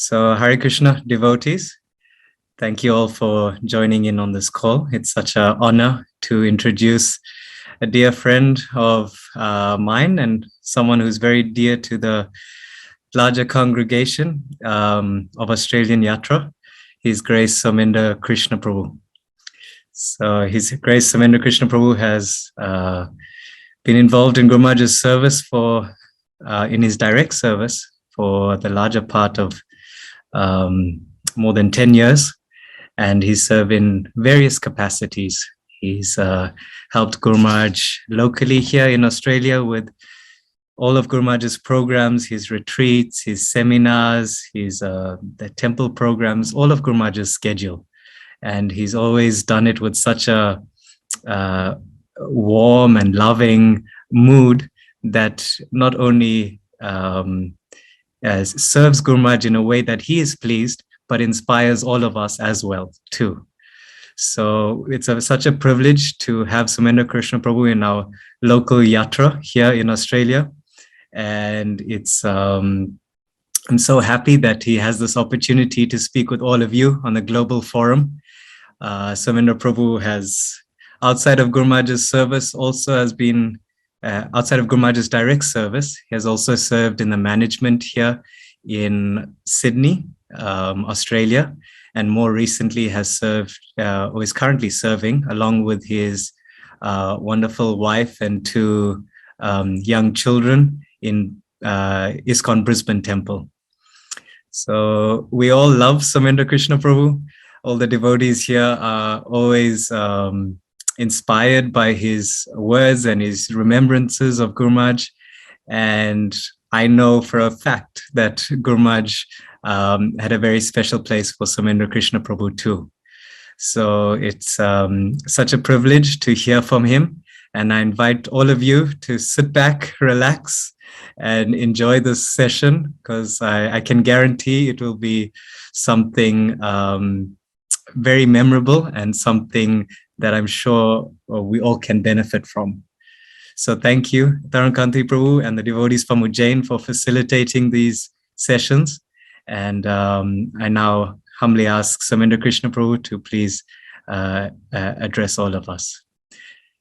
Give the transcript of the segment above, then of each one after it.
So, Hare Krishna devotees, thank you all for joining in on this call. It's such an honor to introduce a dear friend of mine and someone who's very dear to the larger congregation of Australian Yatra, His Grace Somendra Krishna Prabhu. So, His Grace Somendra Krishna Prabhu has been involved in Guru Maharaj's service in his direct service for the larger part of more than 10 years, and he's served in various capacities. He's helped Guru Maharaj locally here in Australia with all of Guru Maharaj's programs, his retreats, his seminars, the temple programs, all of Guru Maharaj's schedule. And he's always done it with such a warm and loving mood that not only serves Guru Maharaj in a way that he is pleased, but inspires all of us as well too. So it's such a privilege to have Somendra Krishna Prabhu in our local yatra here in Australia. And I'm so happy that he has this opportunity to speak with all of you on the global forum. Somendra Prabhu has, outside of Guru Maharaj's service, also has been outside of Guru Maharaj's direct service, he has also served in the management here in Sydney, Australia, and more recently has served, or is currently serving, along with his wonderful wife and two young children in ISKCON Brisbane Temple. So we all love Somendra Krishna Prabhu. All the devotees here are always inspired by his words and his remembrances of Guru Maharaj. And I know for a fact that Guru Maharaj had a very special place for Somendra Krishna Prabhu too. So it's such a privilege to hear from him. And I invite all of you to sit back, relax, and enjoy this session, because I can guarantee it will be something very memorable and something that I'm sure we all can benefit from. So thank you, Charan Prabhu and the devotees from Ujjain for facilitating these sessions. And I now humbly ask Somendra Krishna Prabhu to please address all of us.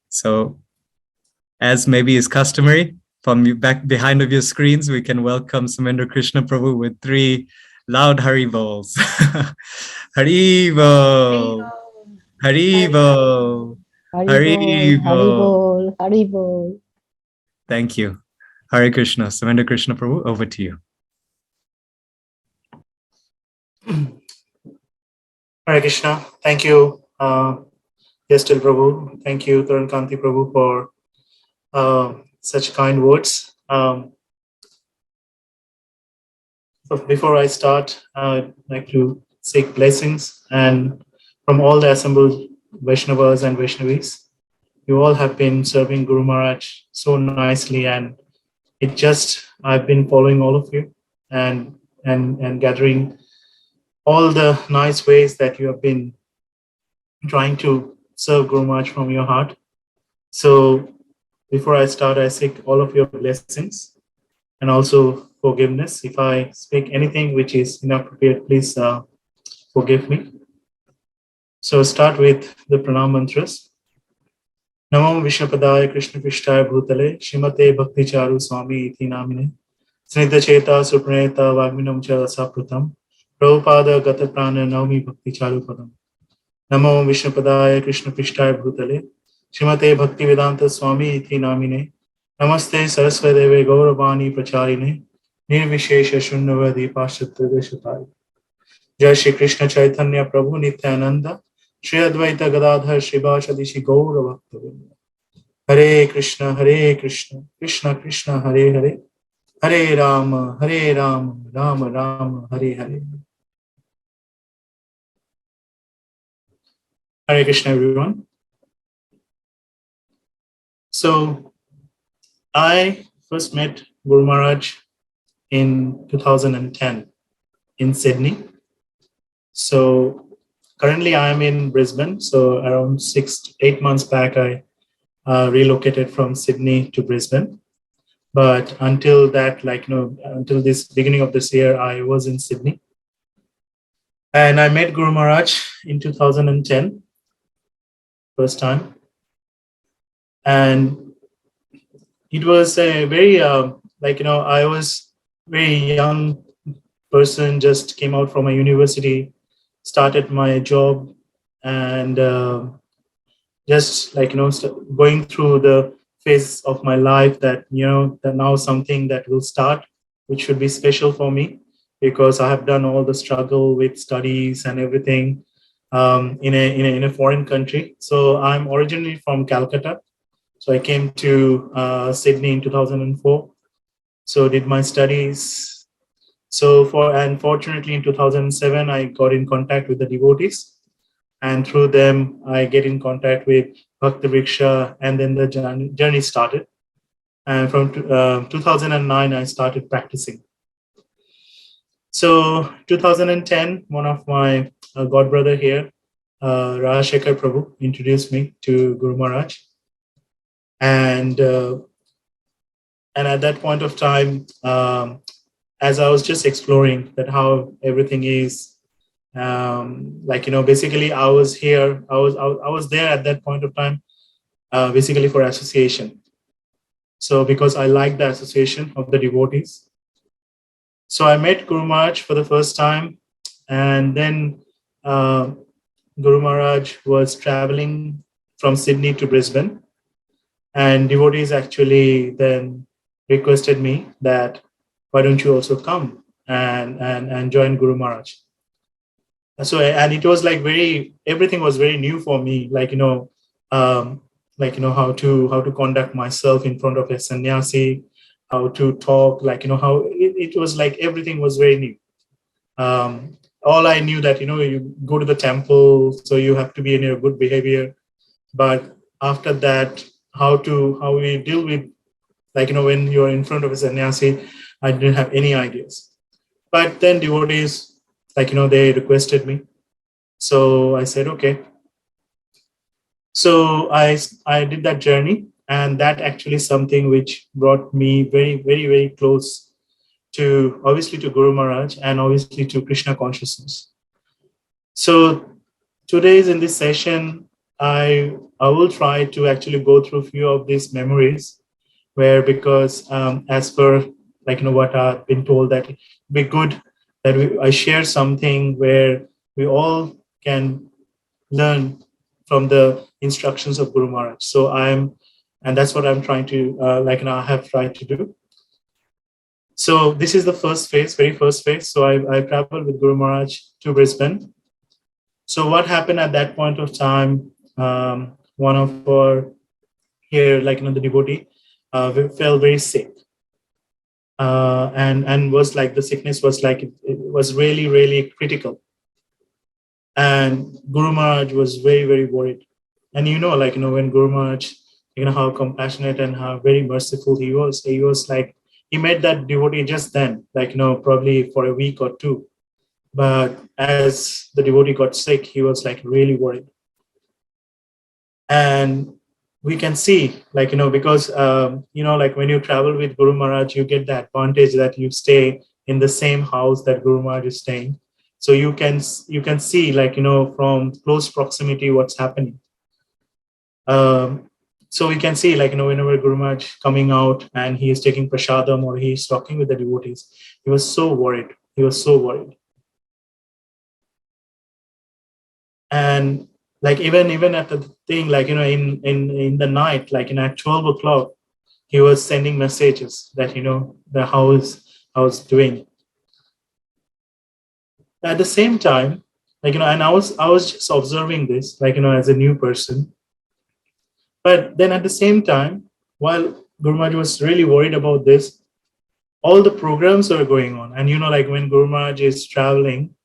So as maybe is customary, from back behind of your screens, we can welcome Somendra Krishna Prabhu with 3 loud Hari Bols. Hari Bol! Hari Bol! Hari Bol! Hari Bol! Thank you. Hare Krishna. Somendra Krishna Prabhu, over to you. Hare Krishna. Thank you, Yestil Prabhu. Thank you, Charan Prabhu, for such kind words. So before I start, I'd like to seek blessings and from all the assembled Vaishnavas and Vaishnavis. You all have been serving Guru Maharaj so nicely, and I've been following all of you and gathering all the nice ways that you have been trying to serve Guru Maharaj from your heart. So before I start, I seek all of your blessings and also forgiveness. If I speak anything which is inappropriate, please forgive me. So start with the pranam mantras. Namo Vishnupadaya Krishna Prishtaya Bhutale Shrimate Bhakti Charu Swami iti namine Snidha Cheta Supraneta Vagminam Cha Sapratam Prabhupada Gata Prana Naumi Bhakti Charu Padam. Namo Vishnupadaya Krishna Prishtaya Bhutale Shrimate Bhakti Vedanta Swami iti namine Namaste Saraswateve Gauravani Pracharine Nirvishesha Shunnavadi Pashatya Deshatari. Jai Shri Krishna Chaitanya Prabhu Nityananda Shri Advaita Gadadhar Shrivashadishi Gaura Bhaktavinda. Hare Krishna, Krishna Krishna, Hare Hare, Hare Rama, Rama Rama, Hare Hare. Hare Krishna, everyone. So, I first met Guru Maharaj in 2010 in Sydney. So, currently, I am in Brisbane. So around 6 to 8 months back, I relocated from Sydney to Brisbane. But until that, until this beginning of this year, I was in Sydney. And I met Guru Maharaj in 2010, first time. And it was a very, I was very young person, just came out from a university, started my job, and just going through the phase of my life that, that now something that will start, which should be special for me, because I have done all the struggle with studies and everything in a foreign country. So I'm originally from Calcutta. So I came to Sydney in 2004. So did my studies. So unfortunately in 2007, I got in contact with the devotees, and through them I get in contact with Bhakti Vriksha, and then the journey started. And from 2009, I started practicing. So 2010, one of my god brother here, Rajashekar Prabhu, introduced me to Guru Maharaj, and at that point of time, as I was just exploring that how everything is, basically I was here, I was there at that point of time, basically for association. So because I like the association of the devotees. So I met Guru Maharaj for the first time, and then Guru Maharaj was traveling from Sydney to Brisbane, and devotees actually then requested me that, why don't you also come and join Guru Maharaj? So, and it was like everything was very new for me, how to conduct myself in front of a sannyasi, how to talk, how it was like everything was very new. All I knew that, you go to the temple, so you have to be in your good behavior. But after that, how we deal with, when you're in front of a sannyasi, I didn't have any ideas. But then devotees, they requested me. So I said, okay. So I did that journey, and that actually something which brought me very, very, very close to, obviously, to Guru Maharaj, and obviously to Krishna consciousness. So today's in this session, I will try to actually go through a few of these memories, where, because as per what I've been told, that it'd be good that I share something where we all can learn from the instructions of Guru Maharaj. So and that's what I'm trying to I have tried to do. So this is the very first phase. So I traveled with Guru Maharaj to Brisbane. So what happened at that point of time? One of our here, the devotee, fell very sick, and was the sickness was it was really, really critical. And Guru Maharaj was very, very worried. And when Guru Maharaj, how compassionate and how very merciful he was he met that devotee just then, probably for a week or two. But as the devotee got sick, he was really worried. And we can see, because, when you travel with Guru Maharaj, you get the advantage that you stay in the same house that Guru Maharaj is staying. So you can see, from close proximity, what's happening. So we can see, whenever Guru Maharaj coming out and he is taking prasadam or he is talking with the devotees, he was so worried. He was so worried. And even at the thing, in the night, at 12 o'clock, he was sending messages that, the house doing. At the same time, and I was just observing this, as a new person. But then at the same time, while Guru Maharaj was really worried about this, all the programs are going on. And, when Guru Maharaj is traveling,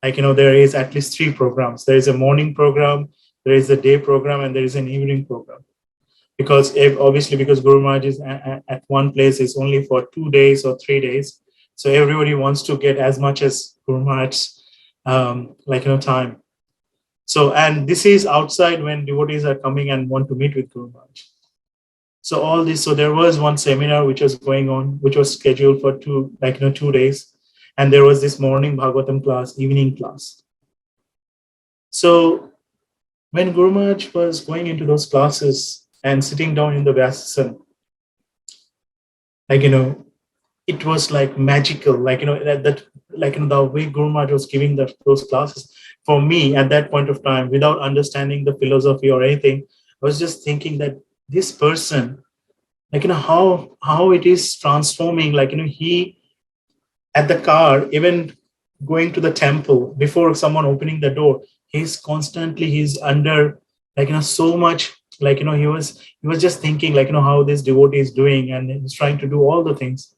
there is at least 3 programs. There is a morning program, there is a day program, and there is an evening program. Because because Guru Maharaj is at one place is only for 2 days or 3 days. So everybody wants to get as much as Guru Maharaj's, time. So, and this is outside when devotees are coming and want to meet with Guru Maharaj. So so there was one seminar which was going on, which was scheduled for 2 days. And there was this morning Bhagavatam class, evening class. So when Guru Maharaj was going into those classes and sitting down in the Vyasasan, like, it was like magical, like, that like, the way Guru Maharaj was giving those classes, for me at that point of time, without understanding the philosophy or anything, I was just thinking that this person, like, how it is transforming, like, he at the car, even going to the temple, before someone opening the door, he's under, like, so much, like, he was just thinking, like, how this devotee is doing, and he's trying to do all the things.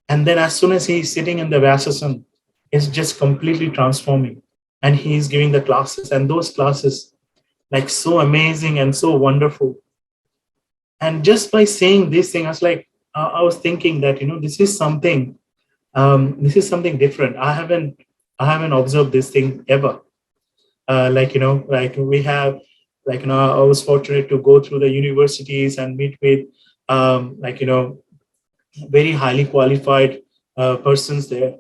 And then as soon as he's sitting in the Vyasasan, it's just completely transforming. And he's giving the classes, and those classes, like, so amazing and so wonderful. And just by saying this thing, I was thinking that, this is something, different. I haven't observed this thing ever. Like, like we have, like, I was fortunate to go through the universities and meet with, like, very highly qualified persons there.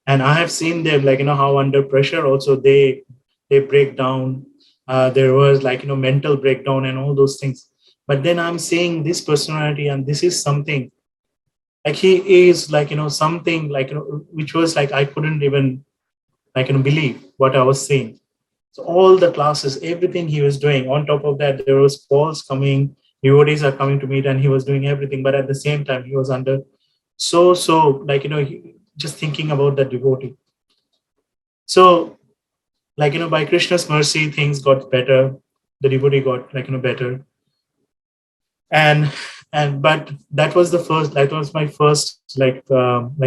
And I have seen them, like, how under pressure also they break down. There was, like, mental breakdown and all those things. But then I'm seeing this personality, and this is something, like, he is, like, something, like, which was like, I couldn't even, like, believe what I was seeing. So all the classes, everything he was doing. On top of that, there was calls coming, devotees are coming to meet, and he was doing everything. But at the same time, he was under so, like, just thinking about the devotee. So, like, by Krishna's mercy, things got better. The devotee got, like, better. And but that was my first, like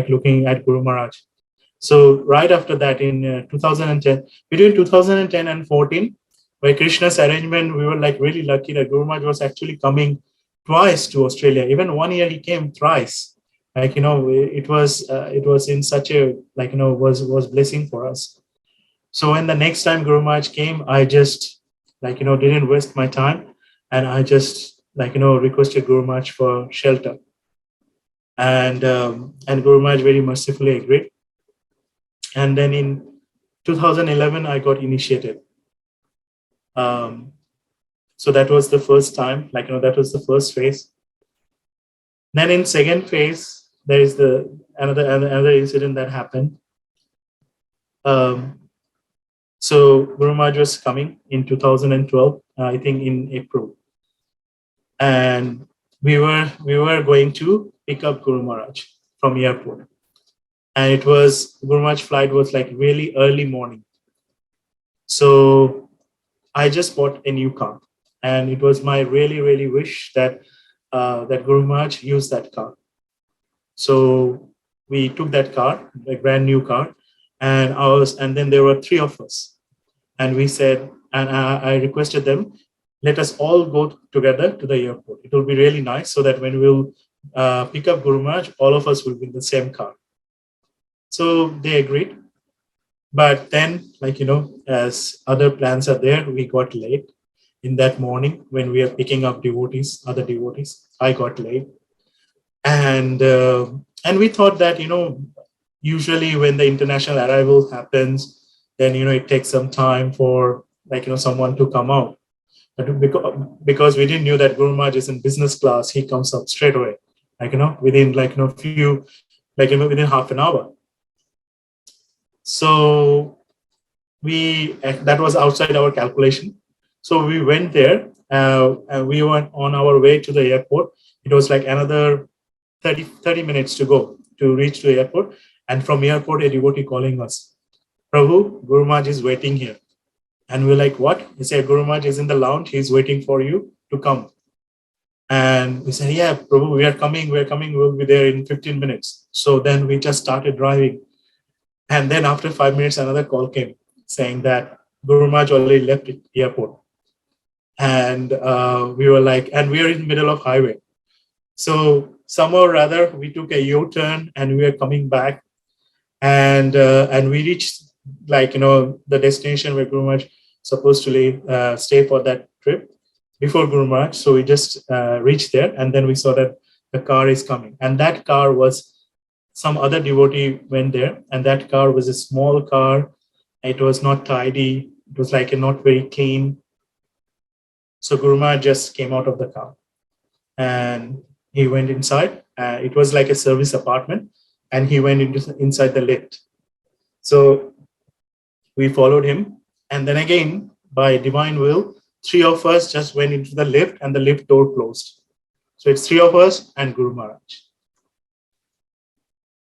looking at Guru Maharaj. So right after that, in 2010, between 2010 and 14, by Krishna's arrangement, we were, like, really lucky that Guru Maharaj was actually coming twice to Australia. Even one year he came thrice. Like, it was in such a, like, was blessing for us. So when the next time Guru Maharaj came, I just, like, didn't waste my time, and I just, like, requested Guru Maharaj for shelter. And Guru Maharaj very mercifully agreed. And then in 2011, I got initiated. So that was the first time, like, that was the first phase. Then in second phase, there is another incident that happened. So Guru Maharaj was coming in 2012, I think in April, and we were going to pick up Guru Maharaj from airport, and it was Guru Maharaj flight was, like, really early morning. So I just bought a new car, and it was my really wish that that Guru Maharaj use that car. So we took that car, a brand new car, and then there were three of us, and we said, and I requested them, let us all go together to the airport. It will be really nice, so that when we'll pick up Guru Maharaj, all of us will be in the same car. So they agreed. But then, like, as other plans are there, we got late in that morning when we are picking up other devotees. I got late. And we thought that, usually when the international arrival happens, then, it takes some time for, like, someone to come out. But because we didn't know that Guru Maharaj is in business class, he comes up straight away, like, within, like, few, like, within half an hour. So that was outside our calculation. So we went there, and we went on our way to the airport. It was like another 30 minutes to go to reach the airport. And from airport, a devotee calling us, Prabhu, Guru Maharaj is waiting here. And we're like, what? He said, Guru Maharaj is in the lounge. He's waiting for you to come. And we said, yeah, Prabhu, we are coming. We'll be there in 15 minutes. So then we just started driving. And then after 5 minutes, another call came saying that Guru Maharaj already left the airport. And we were like, and we are in the middle of highway. So somehow or other, we took a U-turn and we were coming back. And we reached, like, the destination where Guru Maharaj supposed to stay for that trip before Guru Maharaj. So we just reached there, and then we saw that the car is coming. And that car was some other devotee went there, and that car was a small car. It was not tidy. It was like not very clean. So Guru Maharaj just came out of the car and he went inside. It was like a service apartment, and he went inside the lift. So we followed him, and then again, by divine will, three of us just went into the lift, and the lift door closed. So it's three of us and Guru Maharaj.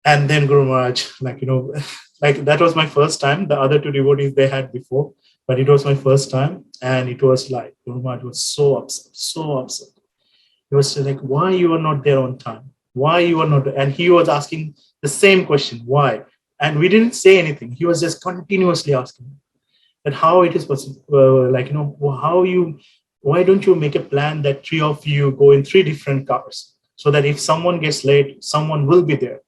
And then Guru Maharaj, like that was my first time. The other two devotees they had before, but it was my first time, and it was like Guru Maharaj was so upset, so upset. He was like, "Why you are not there on time? Why you are not?" And he was asking the same question, "Why?" And we didn't say anything. He was just continuously asking that how it is possible, why don't you make a plan that three of you go in three different cars so that if someone gets late, someone will be there.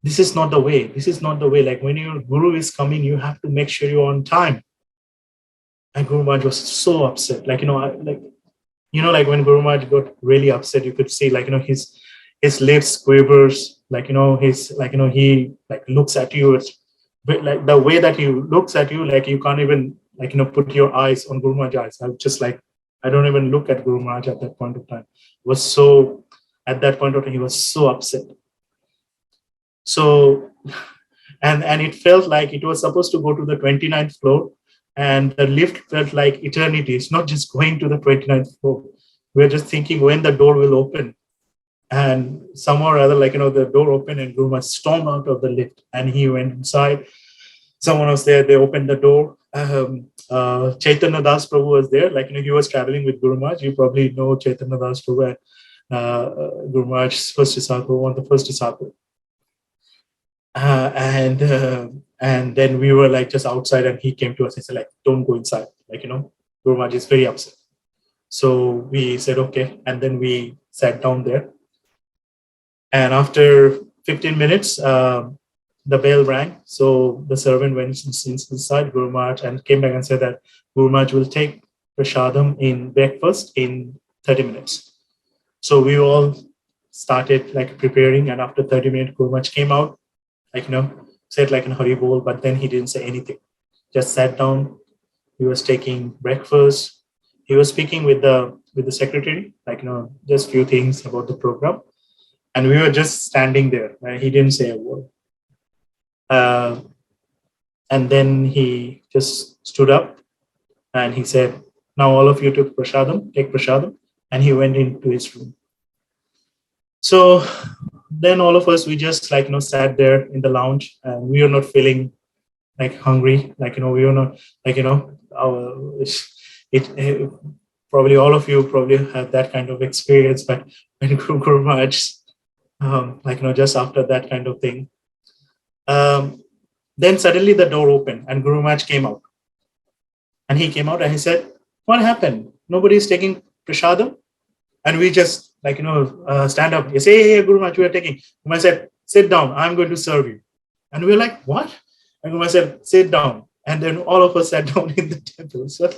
This is not the way. This is not the way. Like when your guru is coming, you have to make sure you're on time. And Guru Maharaj was so upset. Like when Guru Maharaj got really upset, you could see his lips quivers. He looks at you. But like the way that he looks at you, like you can't even put your eyes on Guru Maharaj's eyes. I was just like, I don't even look at Guru Maharaj at that point of time. At that point of time, he was so upset. So, and it felt like it was supposed to go to the 29th floor, and the lift felt like eternity. It's not just going to the 29th floor. We're just thinking when the door will open. And somehow or other, the door opened and Guru Maharaj stormed out of the lift and he went inside. Someone was there. They opened the door. Chaitanya Das Prabhu was there. He was traveling with Guru Maharaj. You probably know Chaitanya Das Prabhu, Guru Maharaj's first disciple, one of the first disciples. And then we were just outside, and he came to us and said, don't go inside. Guru Maharaj is very upset. So we said, okay. And then we sat down there. And after 15 minutes, the bell rang. So the servant went inside Guru Maharaj and came back and said that Guru Maharaj will take prasadam in breakfast in 30 minutes. So we all started preparing. And after 30 minutes, Guru Maharaj came out, said Hari Bol, but then he didn't say anything. Just sat down. He was taking breakfast. He was speaking with the secretary, just few things about the program. And we were just standing there. He didn't say a word. And then he just stood up and he said, now all of you take prasadam. And he went into his room. So then all of us, we just sat there in the lounge, and we were not feeling hungry. We were not probably all of you probably have that kind of experience, but when Guru Maharaj, just after that kind of thing, then suddenly the door opened and Guru Maharaj came out. And he came out and he said, what happened? Nobody is taking prasadam? And we just stand up. He said, hey, Guru Maharaj, we are taking. Guru Maharaj said, sit down. I'm going to serve you. And we were like, what? And Guru Maharaj said, sit down. And then all of us sat down in the temple. So it's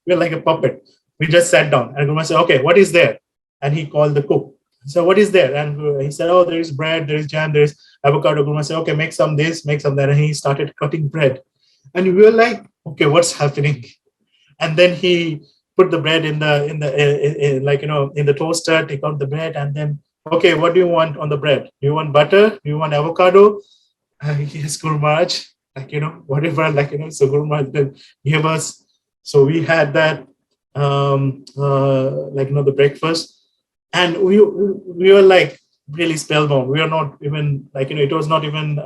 we're like a puppet. We just sat down. And Guru Maharaj said, okay, what is there? And he called the cook. So what is there? And he said, oh, there is bread, there is jam, there is avocado. Guru Maharaj said, okay, make some this, make some that. And he started cutting bread. And we were like, okay, what's happening? And then he put the bread in the toaster, take out the bread, and then, okay, what do you want on the bread? Do you want butter? Do you want avocado? Yes, Guru Maharaj, whatever, so Guru Maharaj then gave us. So we had that, the breakfast, and we were really spellbound. We are not even it was not even,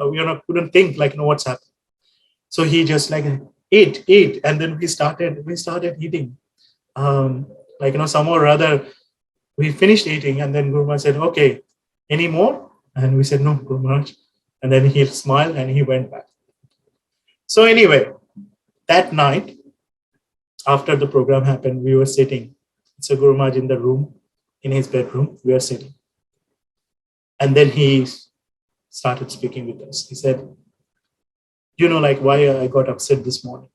couldn't think what's happened. So he just eat, and then we started eating. Somehow or other, we finished eating, and then Guru Maharaj said, okay, any more? And we said, no, Guru Maharaj. And then he smiled and he went back. So anyway, that night, after the program happened, we were sitting. So Guru Maharaj in the room, in his bedroom, we were sitting. And then he started speaking with us. He said, why I got upset this morning.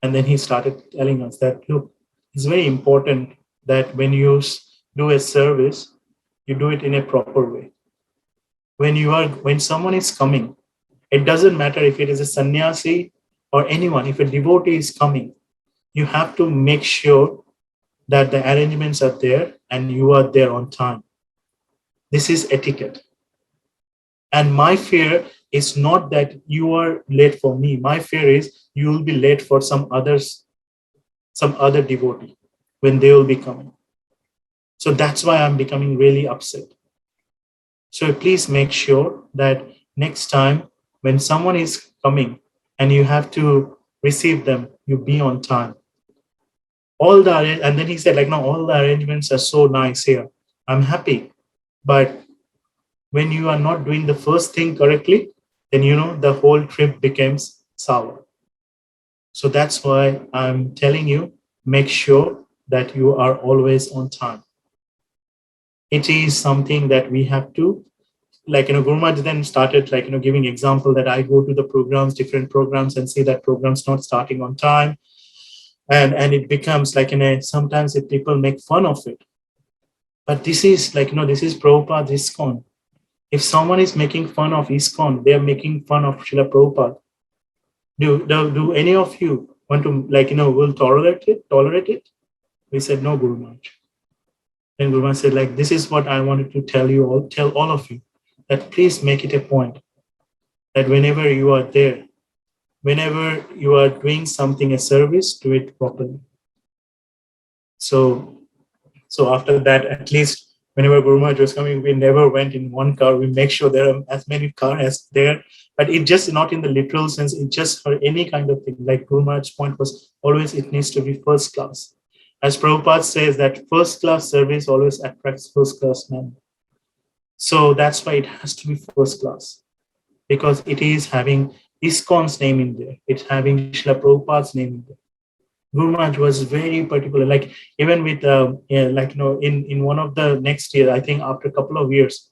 And then he started telling us that, look, it's very important that when you do a service, you do it in a proper way. when someone is coming, it doesn't matter if it is a sannyasi or anyone, if a devotee is coming, you have to make sure that the arrangements are there and you are there on time. This is etiquette. And my fear is not that you are late for me. My fear is you will be late for some other devotee when they will be coming. So that's why I'm becoming really upset. So please make sure that next time when someone is coming and you have to receive them, you be on time. And then he said, like, no, all the arrangements are so nice here. I'm happy. But when you are not doing the first thing correctly, then the whole trip becomes sour. So that's why I'm telling you, make sure that you are always on time. It is something that we have to, Guru Maharaj then started giving example that I go to the programs, different programs, and see that programs not starting on time. And it becomes sometimes people make fun of it. But this is this is Prabhupada ISKCON. If someone is making fun of ISKCON, they are making fun of Srila Prabhupada. Do any of you want to will tolerate it? We said no, Guru Maharaj. Then Guru Maharaj said, this is what I wanted to tell all of you, that please make it a point that whenever you are there, whenever you are doing something, a service, do it properly. So after that, at least whenever Guru Maharaj was coming, we never went in one car. We make sure there are as many cars as there, but it just not in the literal sense. It just for any kind of thing. Like Guru Maharaj's point was always it needs to be first class. As Prabhupada says that first class service always attracts first class men. So that's why it has to be first class, because it is having ISKCON's name in there. It's having Srila Prabhupada's name in there. Guru Maharaj was very particular, even with, in one of the next year, I think after a couple of years,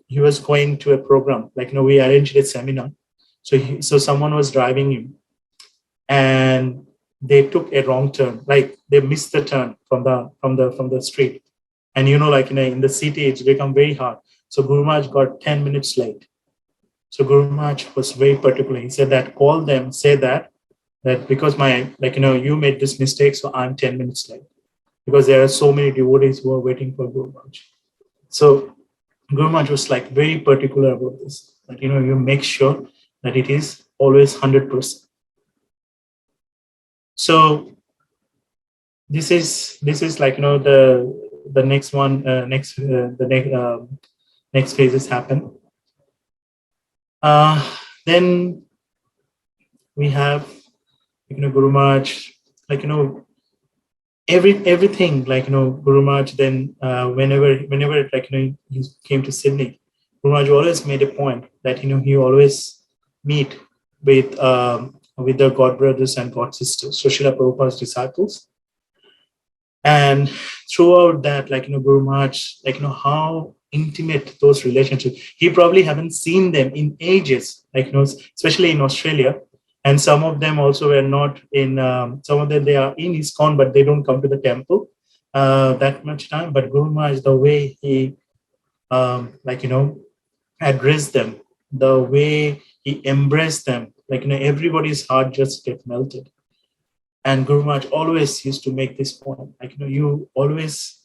he was going to a program, we arranged a seminar. So someone was driving him and they took a wrong turn, they missed the turn from the street. And, in the city, it's become very hard. So Guru Maharaj got 10 minutes late. So Guru Maharaj was very particular. He said that, call them, say that because you made this mistake, so I'm 10 minutes late, because there are so many devotees who are waiting for Guru Maharaj. So Guru Maharaj was very particular about this, that you make sure that it is always 100%. So this is the next one, next phases happen. Then we have Guru Maharaj, everything, Guru Maharaj. Then whenever he came to Sydney, Guru Maharaj always made a point that he always meet with the God brothers and God sisters, so Srila Prabhupada's disciples. And throughout that, Guru Maharaj, how intimate those relationships. He probably haven't seen them in ages, especially in Australia. And some of them also were not in, some of them, they are in ISKCON, but they don't come to the temple that much time. But Guru Maharaj, the way he, addressed them, the way he embraced them, everybody's heart just get melted. And Guru Maharaj always used to make this point, you always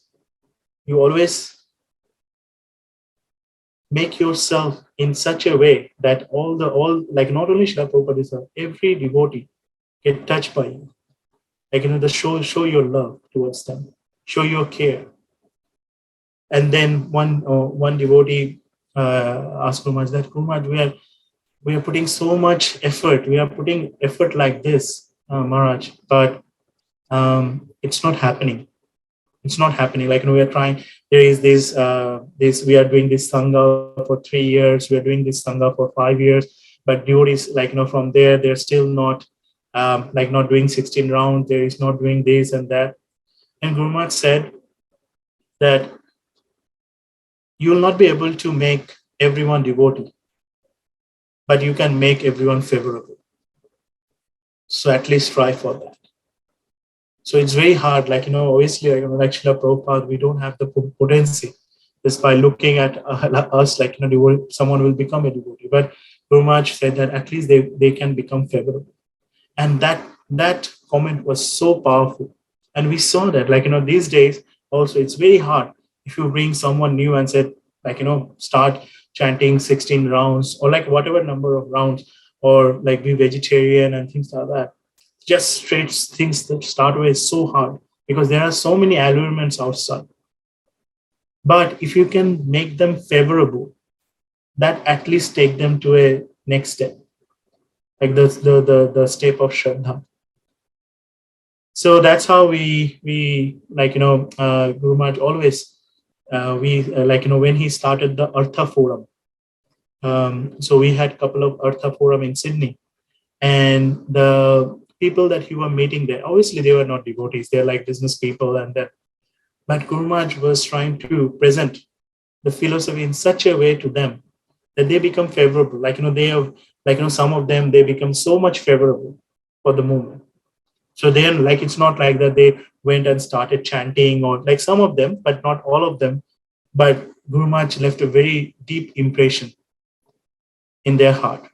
make yourself in such a way that all not only Srila Prabhupada, every devotee get touched by you. Show your love towards them, show your care. And then one devotee asked Guru Maharaj that, Guru Maharaj, we are putting so much effort. We are putting effort like this, Maharaj, but it's not happening. It's not happening. We are trying. There is this. We are doing this sangha for 3 years. We are doing this sangha for 5 years. But devotees, from there, they're still not, not doing 16 rounds. There is not doing this and that. And Guru Maharaj said that you will not be able to make everyone devotee, but you can make everyone favorable. So at least try for that. So it's very hard, obviously, like Srila Prabhupada, we don't have the potency, the just by looking at us, like, someone will become a devotee. But Guru Maharaj said that at least they can become favorable. And that comment was so powerful. And we saw that, like, these days also, it's very hard if you bring someone new and said, like, start chanting 16 rounds or like whatever number of rounds, or like be vegetarian and things like that. Just straight things that start with is so hard because there are so many allurements outside. But if you can make them favorable, that at least take them to a next step, like the step of Shraddha. So that's how we like, Guru Maharaj always, like, when he started the Artha Forum. So we had a couple of Artha Forum in Sydney, and the people that he were meeting there, obviously they were not devotees, they're like business people, and that, but Guru Maharaj was trying to present the philosophy in such a way to them that they become favorable. Like, they have, like, some of them, they become so much favorable for the movement. So then, like, it's not like that they went and started chanting, or like some of them, but not all of them. But Guru Maharaj left a very deep impression in their heart.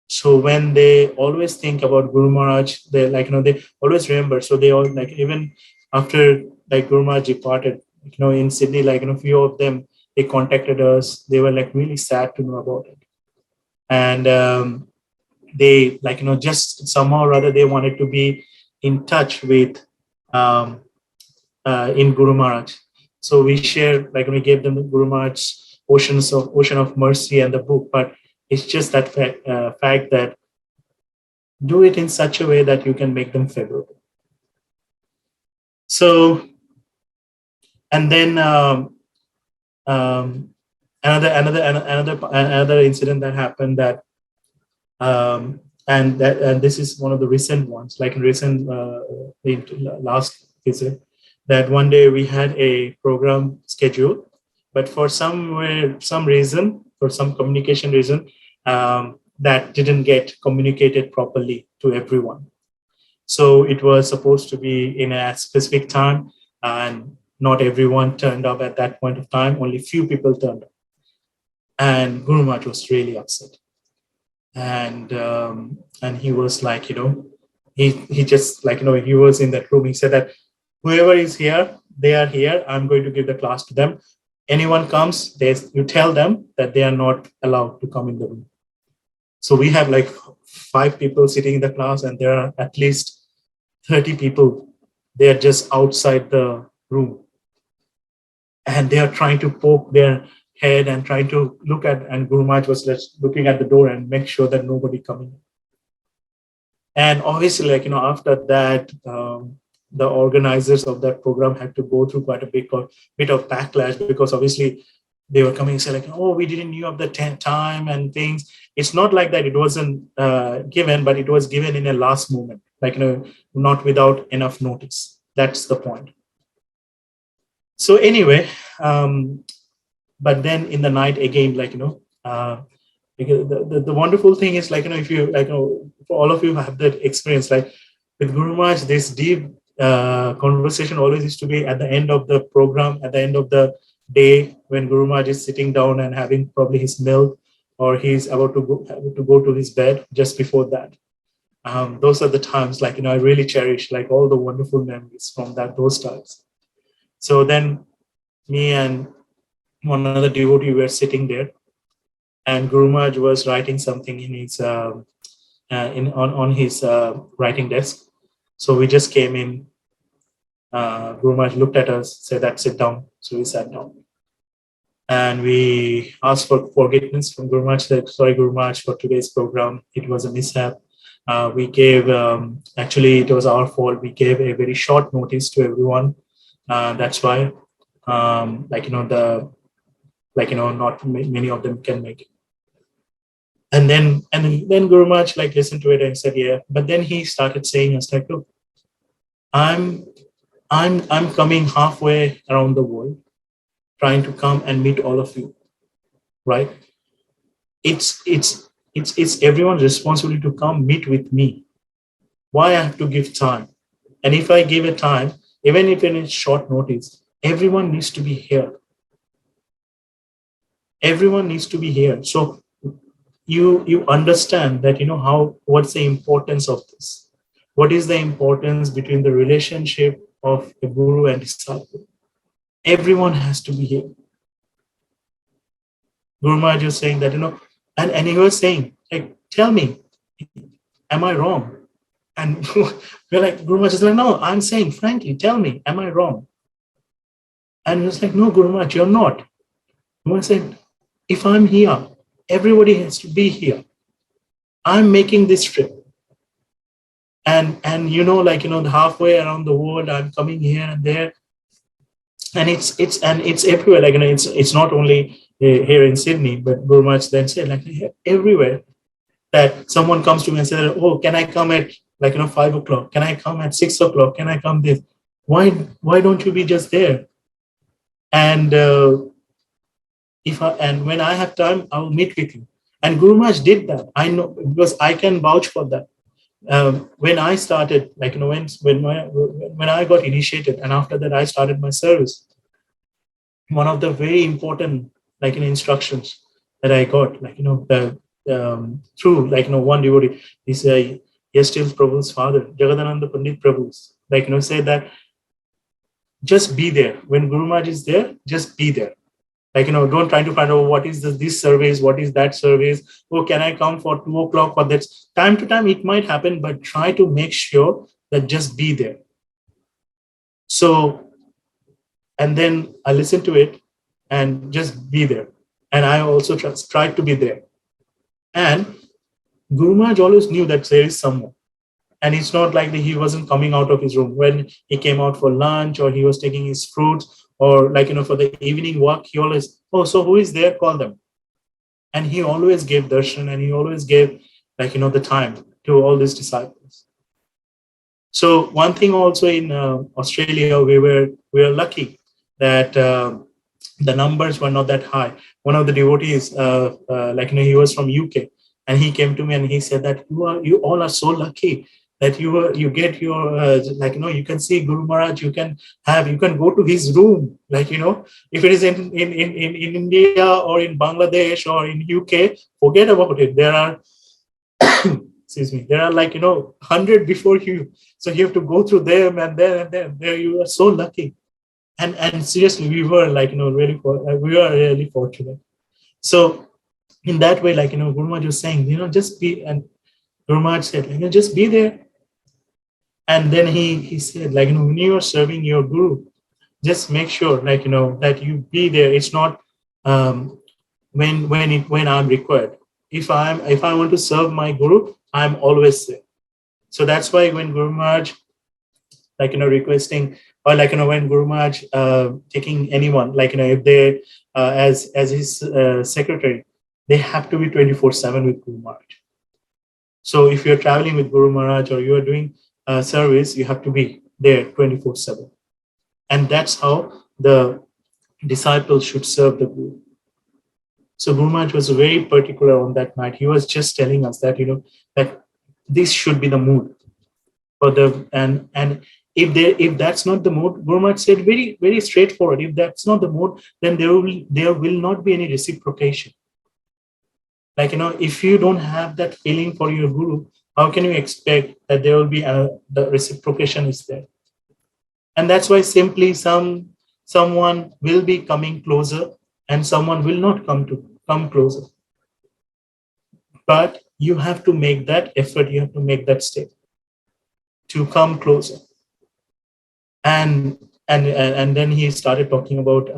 So when they always think about Guru Maharaj, they, like, they always remember. So they all, like, even after, like, Guru Maharaj departed, in Sydney, like, few of them, they contacted us. They were like really sad to know about it. And they, like, just somehow or other, they wanted to be in touch with in Guru Maharaj. So we shared, like, we gave them the Guru Maharaj's Ocean of Mercy and the book. But it's just that fact that do it in such a way that you can make them favorable. So, and then another incident that happened, that and this is one of the recent ones, like in recent last visit, that one day we had a program scheduled, but for some reason, for some communication reason, that didn't get communicated properly to everyone. So it was supposed to be in a specific time, and not everyone turned up at that point of time. Only few people turned up, and Guru Maharaj was really upset. And he was like, he just, like, he was in that room. He said that whoever is here, they are here. I'm going to give the class to them. Anyone comes, you tell them that they are not allowed to come in the room. So we have like 5 people sitting in the class, and there are at least 30 people. They are just outside the room, and they are trying to poke their head and trying to look at, and Guru Maharaj was just looking at the door and make sure that nobody coming. And obviously, like, after that, the organizers of that program had to go through quite a bit of backlash, because obviously they were coming and say, like, oh, we didn't knew of the time and things. It's not like that it wasn't given, but it was given in a last moment, like, not without enough notice. That's the point. So anyway, but then in the night again, like, because the wonderful thing is, like, if you, like, for all of you have that experience, like with Guru Maharaj, this deep conversation always used to be at the end of the program, at the end of the day, when Guru Maharaj is sitting down and having probably his milk, or he's about to go to his bed. Just before that, those are the times, like, I really cherish, like, all the wonderful memories from those times. So then me and one other devotee were sitting there, and Guru Maharaj was writing something in his on his writing desk. So we just came in. Guru Maharaj looked at us, said that sit down. So we sat down, and we asked for forgiveness from Guru Maharaj. Said, sorry, Guru Maharaj, for today's program, it was a mishap. We gave, actually, it was our fault. We gave a very short notice to everyone. That's why, like, not many of them can make it. And then Guru Maharaj, like, listened to it and said, yeah. But then he started saying us, like, look, I'm coming halfway around the world, trying to come and meet all of you, right? It's everyone's responsibility to come meet with me. Why I have to give time? And if I give a time, even if it's short notice, everyone needs to be here. Everyone needs to be here. So you understand that, what's the importance of this? What is the importance between the relationship of a guru and disciple? Everyone has to be here. Guru Maharaj is saying that, and he was saying, like, tell me, am I wrong? And we're like, Guru Maharaj is like, no, I'm saying, frankly, tell me, am I wrong? And he was like, no, Guru Maharaj, you're not. Guru Maharaj said, if I'm here, everybody has to be here. I'm making this trip. And the halfway around the world, I'm coming here and there. And it's everywhere. Like, it's not only here in Sydney, but Guru Maharaj then said, like, everywhere that someone comes to me and says, oh, can I come at 5 o'clock? Can I come at 6 o'clock? Can I come this? Why don't you be just there? And when I have time, I will meet with you. And Guru Maharaj did that. I know, because I can vouch for that. When I started, when I got initiated, and after that I started my service, one of the very important instructions that I got, through one devotee, is still Prabhu's father, Jagadananda Pandit Prabhu's, said that just be there. When Guru Maharaj is there, just be there. Don't try to find out what is this service, what is that service. Oh, can I come for 2 o'clock for that? Time to time, it might happen, but try to make sure that just be there. So, and then I listen to it and just be there. And I also tried to be there. And Guru Maharaj always knew that there is someone. And it's not like he wasn't coming out of his room. When he came out for lunch, or he was taking his fruits, or for the evening walk, he always, oh, so who is there? Call them. And he always gave darshan, and he always gave the time to all these disciples. So one thing also in Australia, we were lucky that the numbers were not that high. One of the devotees, he was from UK, and he came to me and he said that you all are so lucky that you get your you can see Guru Maharaj, you can go to his room, if it is in India or in Bangladesh or in UK, forget about it. There are excuse me, there are 100 before you, so you have to go through them, and then there you are so lucky. And seriously, we were really fortunate. So in that way, Guru Maharaj was saying, just be, and Guru Maharaj said, just be there. And then he said, when you are serving your guru, just make sure, that you be there. It's not when I'm required. If I want to serve my guru, I'm always there. So that's why when Guru Maharaj, requesting, or when Guru Maharaj taking anyone, if they as his secretary, they have to be 24/7 with Guru Maharaj. So if you're traveling with Guru Maharaj, or you are doing service, you have to be there 24/7. And that's how the disciples should serve the Guru. So Guru Maharaj was very particular on that night. He was just telling us that, that this should be the mood for the, and if that's not the mood, Guru Maharaj said very, very straightforward, if that's not the mood, then there will not be any reciprocation. If you don't have that feeling for your guru, how can you expect that there will be the reciprocation is there? And that's why simply someone will be coming closer, and someone will not come closer. But you have to make that effort, you have to make that step to come closer. And then he started talking about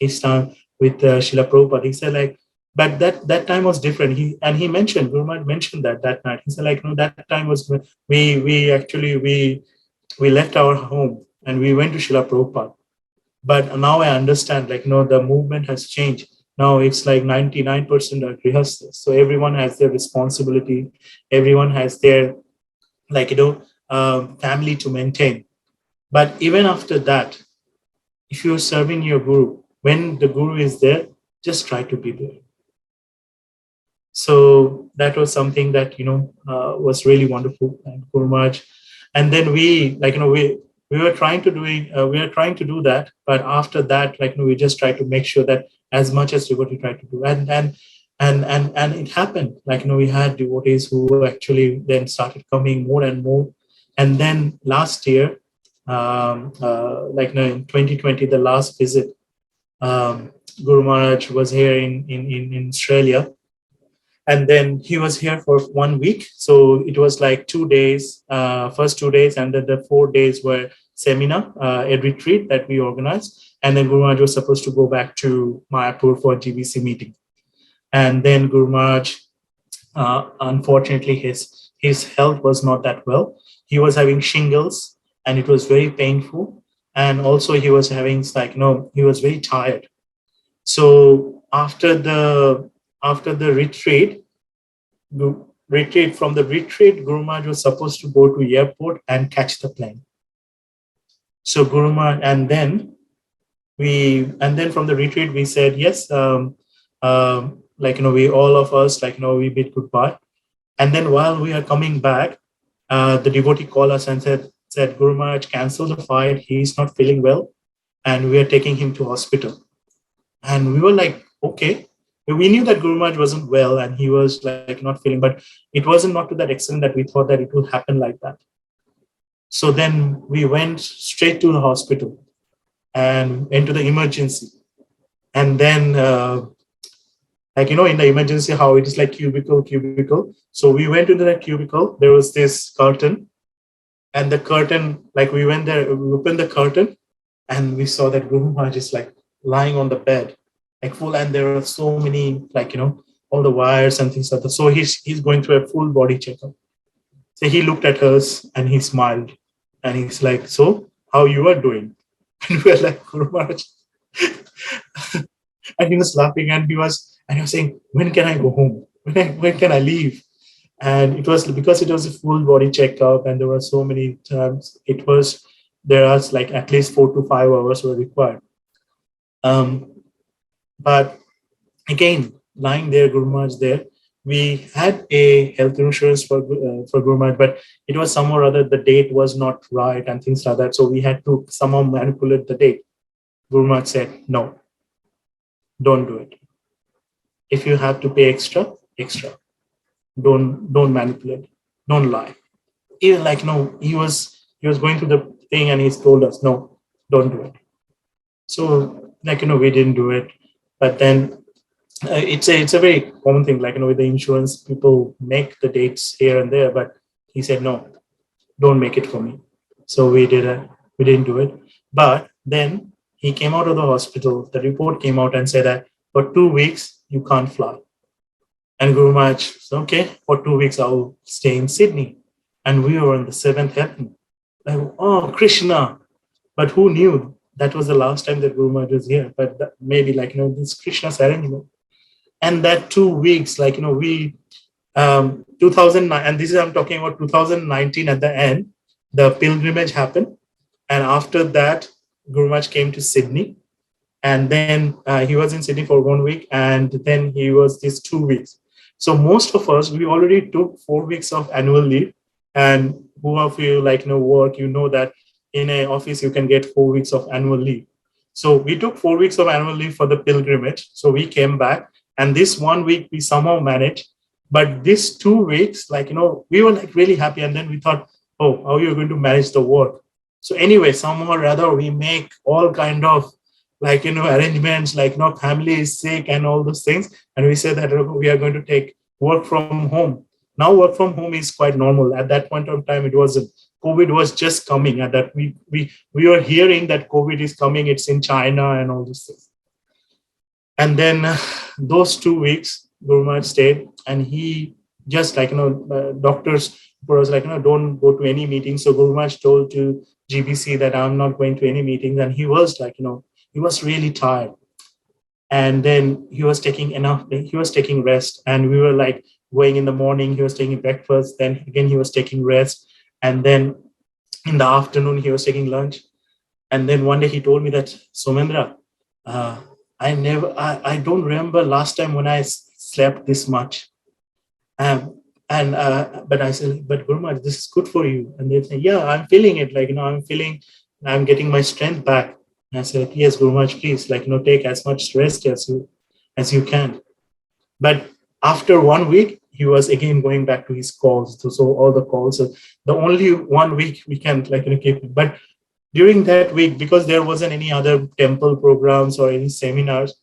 his time with Srila Prabhupada. He said, but that time was different. He mentioned, Guru Maharaj mentioned that night. He said, that time was we left our home and we went to Srila Prabhupada. But now I understand, the movement has changed. Now it's 99% are grihasthas. So everyone has their responsibility. Everyone has their, family to maintain. But even after that, if you're serving your guru, when the guru is there, just try to be there. So that was something that, was really wonderful. And Guru Maharaj. And then we were trying to do that. But after that, we just try to make sure that as much as devotee tried to do. And it happened. Like, we had devotees who actually then started coming more and more. And then last year, in 2020, the last visit, Guru Maharaj was here in Australia, and then he was here for 1 week. So it was like 2 days, first 2 days, and then the 4 days were seminar, a retreat that we organized. And then Guru Maharaj was supposed to go back to Mayapur for GBC meeting. And then Guru Maharaj, unfortunately, his health was not that well. He was having shingles, and it was very painful. And also he was having he was very tired. So after the retreat, from the retreat, Guru Maharaj was supposed to go to airport and catch the plane. So Guru Maharaj, and then from the retreat we said yes, we all of us we bid goodbye. And then while we are coming back, the devotee called us and said Guru Maharaj canceled the flight. He's not feeling well, and we are taking him to hospital. And we were like, okay. We knew that Guru Maharaj wasn't well and he was not feeling, but it wasn't not to that extent that we thought that it would happen like that. So then we went straight to the hospital and into the emergency. And then, in the emergency, how it is like cubicle. So we went into that cubicle. There was this curtain, and the curtain, we went there, we opened the curtain, and we saw that Guru Maharaj is lying on the bed, full, and there are so many all the wires and things like that. So he's going through a full body checkup. So he looked at us and he smiled, and he's like, so how you are doing? And we were like, Guru Maharaj. And he was laughing, and he was saying, when can I go home? When can I leave? And it was because it was a full body checkup, and there were so many times. There was at least 4 to 5 hours were required. But again, lying there, Guru Maharaj there, we had a health insurance for Guru Maharaj, but it was somehow or other the date was not right and things like that. So we had to somehow manipulate the date. Guru Maharaj said, no, don't do it. If you have to pay extra. Don't manipulate. Don't lie. Even he was going through the thing and he's told us, no, don't do it. So we didn't do it. But then it's a very common thing, with the insurance, people make the dates here and there, but he said, no, don't make it for me. So we didn't do it. But then he came out of the hospital. The report came out and said that for 2 weeks, you can't fly. And Guru Maharaj said, okay, for 2 weeks, I'll stay in Sydney. And we were in the 7th heaven. Oh, Krishna. But who knew that was the last time that Guru Maharaj was here? But maybe this Krishna's arrangement. And that 2 weeks, we, 2009, and this is, I'm talking about 2019 at the end, the pilgrimage happened. And after that, Guru Maharaj came to Sydney. And then he was in Sydney for 1 week. And then he was these 2 weeks. So most of us, we already took 4 weeks of annual leave. And who of you work, that in an office, you can get 4 weeks of annual leave. So we took 4 weeks of annual leave for the pilgrimage. So we came back, and this 1 week we somehow managed. But this 2 weeks, we were really happy. And then we thought, oh, how are you going to manage the work? So anyway, somehow or rather, we make all kind of arrangements, family is sick and all those things. And we said that we are going to take work from home. Now work from home is quite normal. At that point of time, it wasn't. COVID was just coming. At that we were hearing that COVID is coming. It's in China and all those things. And then those 2 weeks, Guru Maharaj stayed, and he just doctors was don't go to any meetings. So Guru Maharaj told to GBC that I'm not going to any meetings, and he was he was really tired. And then he was taking rest, and we were going in the morning, he was taking breakfast, then again he was taking rest, and then in the afternoon he was taking lunch. And then one day he told me that, Somendra, I don't remember last time when I slept this much. But I said, but Guru Maharaj, this is good for you. And they say, yeah, I'm feeling it. I'm getting my strength back. And I said, yes, Guru Maharaj, please, take as much rest as you can. But after 1 week, he was again going back to his calls. So all the calls. So the only 1 week we can keep it. But during that week, because there wasn't any other temple programs or any seminars,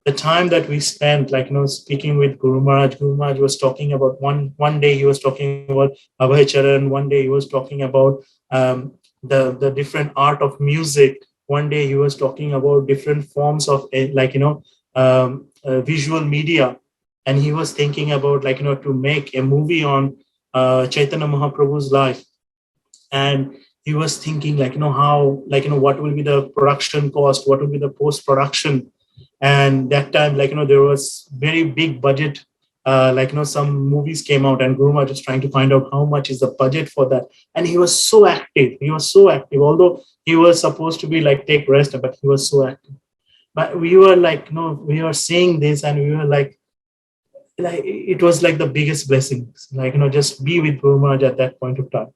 the time that we spent, speaking with Guru Maharaj was talking about one day he was talking about Abhay Charan, one day he was talking about the different art of music. One day he was talking about different forms of visual media, and he was thinking about to make a movie on Chaitanya Mahaprabhu's life. And he was thinking how what will be the production cost, what will be the post production. And that time there was very big budget, some movies came out and Guru Maharaj was trying to find out how much is the budget for that. And he was so active, although he was supposed to be take rest, but he was so active. But we were we were saying this, and we were it was the biggest blessings, just be with Guru Maharaj at that point of time.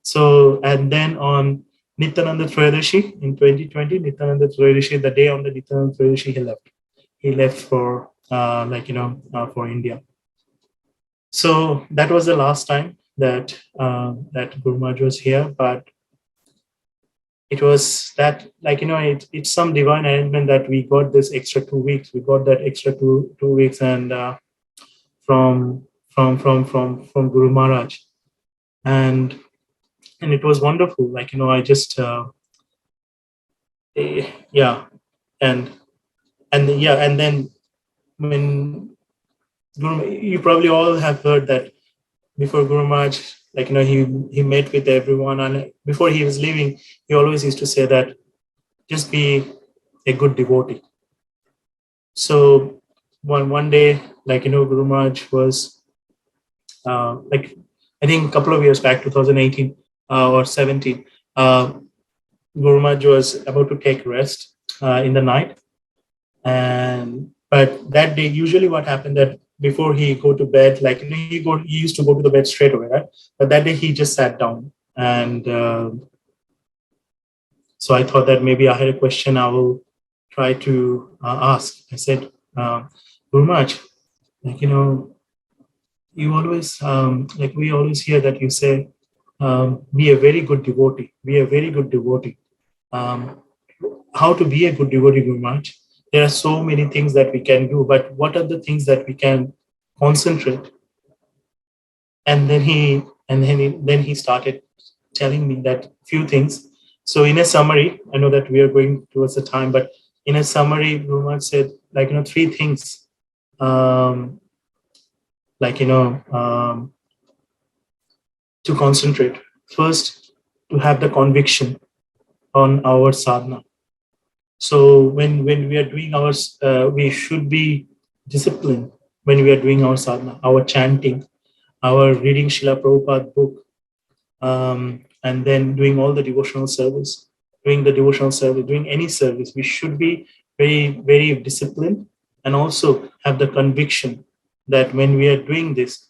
So, and then on Nityananda Trayadashi in 2020, Nityananda Trayadashi, the day on the Nityananda Trayadashi, he left. He left for, for India. So that was the last time that that Guru Maharaj was here. But it was that, it's some divine arrangement that we got this extra 2 weeks. We got that extra two weeks, and from Guru Maharaj. And it was wonderful. I just yeah. And then when you probably all have heard that before Guru Maharaj, he met with everyone, and before he was leaving, he always used to say that just be a good devotee. So one day, Guru Maharaj was I think a couple of years back, 2018 or 17, Guru Maharaj was about to take rest in the night. But that day, usually what happened that before he go to bed, he used to go to the bed straight away, right? But that day he just sat down, and so I thought that maybe I had a question I will try to ask. I said, Guru Maharaj, you always we always hear that you say, be a very good devotee, be a very good devotee. How to be a good devotee, Guru Maharaj? There are so many things that we can do, but what are the things that we can concentrate? And then he started telling me that few things. So in a summary, I know that we are going towards the time, but in a summary, Guru Maharaj said, three things, to concentrate. First, to have the conviction on our sadhana. So when we are doing our, we should be disciplined when we are doing our sadhana, our chanting, our reading Srila Prabhupada book, and then doing all the devotional service, doing any service. We should be very, very disciplined, and also have the conviction that when we are doing this,